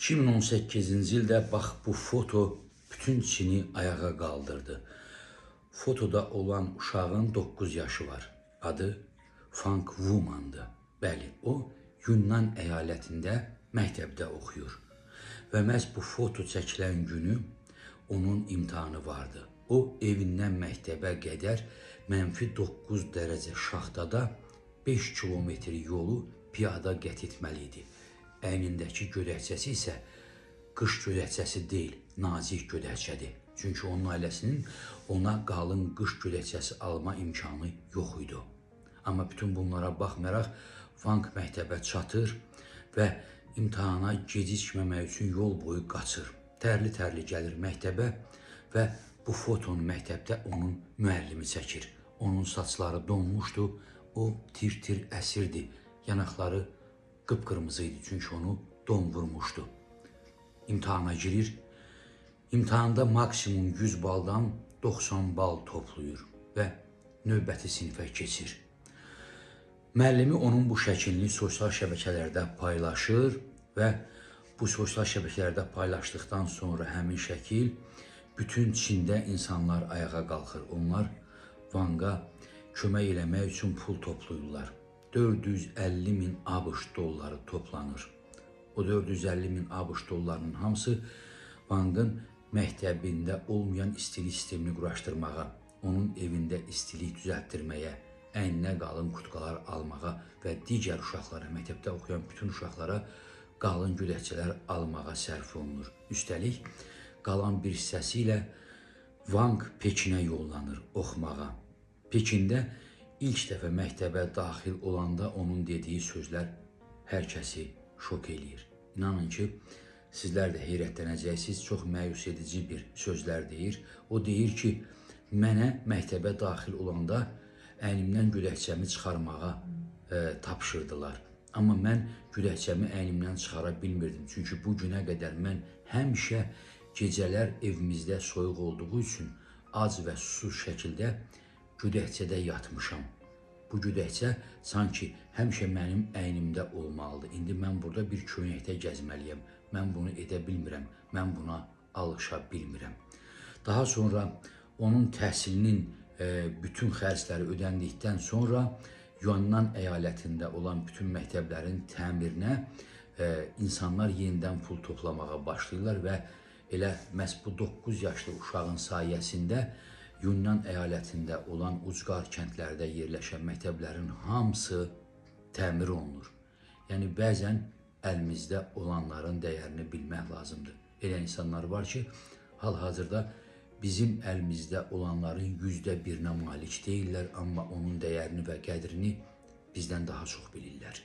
2018-ci ildə bax bu foto bütün Çini ayağa qaldırdı. Fotoda olan uşağın 9 yaşı var. Adı Fang Wuman'dır. Bəli, o Yunnan əyalətində məktəbdə oxuyur. Və məhz bu foto çəkilən günü onun imtahanı vardı. O evindən məktəbə qədər -9 dərəcə şaxtada 5 kilometr yolu piyada qət etməli idi. Əynindəki gödəkçəsi isə qış gödəkçəsi deyil, nazik gödəkçədir. Çünki onun ailəsinin ona qalın qış gödəkçəsi alma imkanı yox idi. Amma bütün bunlara baxmayaraq Fang məktəbə çatır və imtahana gecikməmək üçün yol boyu qaçır. Tərli-tərli gəlir məktəbə və bu fotonu məktəbdə onun müəllimi çəkir. Onun saçları donmuşdu, o tir-tir əsirdi. Yanaqları qıpqırmızı idi çünki onu don vurmuşdu. İmtahana girir. İmtahanda maksimum 100 baldan 90 bal toplayır və növbəti sinifə keçir. Müəllimi onun bu şəklini sosial şəbəkələrdə paylaşır və bu sosial şəbəkələrdə paylaşdıqdan sonra həmin şəkil bütün Çində insanlar ayağa qalxır. Onlar Vanga kömək eləmək üçün pul toplayırlar. 450 min ABŞ dolları toplanır. O 450 min ABŞ dollarının hamısı Vang'ın məktəbində olmayan istilik sistemini quraşdırmağa, onun evində istilik düzəltdirməyə, əyninə qalın kutkalar almağa və digər uşaqlara, məktəbdə oxuyan bütün uşaqlara qalın gödəkçələr almağa sərf olunur. Üstəlik, qalan bir hissəsi ilə Vang Pekinə yollanır oxumağa. Pekində ilk dəfə məktəbə daxil olanda onun dediyi sözlər hər kəsi şok eləyir. İnanın ki, sizlər də heyrətlənəcəksiniz, çox məyus edici bir sözlər deyir. O deyir ki, mənə məktəbə daxil olanda əynimdən gödəkçəmi çıxarmağa tapşırdılar. Amma mən gödəkçəmi əynimdən çıxara bilmirdim. Çünki bu günə qədər mən həmişə gecələr evimizdə soyuq olduğu üçün ac və susuz şəkildə gödəkçədə yatmışam. Bu gödəkçə sanki həmişə mənim əynimdə olmalıdır. İndi mən burada bir köynəkdə gəzməliyəm. Mən bunu edə bilmirəm. Mən buna alışa bilmirəm. Daha sonra onun təhsilinin bütün xərcləri ödəndikdən sonra Yunnan əyalətində olan bütün məktəblərin təmirinə insanlar yenidən pul toplamağa başlayırlar və elə məhz bu 9 yaşlı uşağın sayəsində Yunnan əyalətində olan ucqar kəndlərdə yerləşən məktəblərin hamısı təmir olunur. Yəni, bəzən əlimizdə olanların dəyərini bilmək lazımdır. Elə insanlar var ki, hal-hazırda bizim əlimizdə olanların %1-nə malik deyirlər, amma onun dəyərini və qədrini bizdən daha çox bilirlər.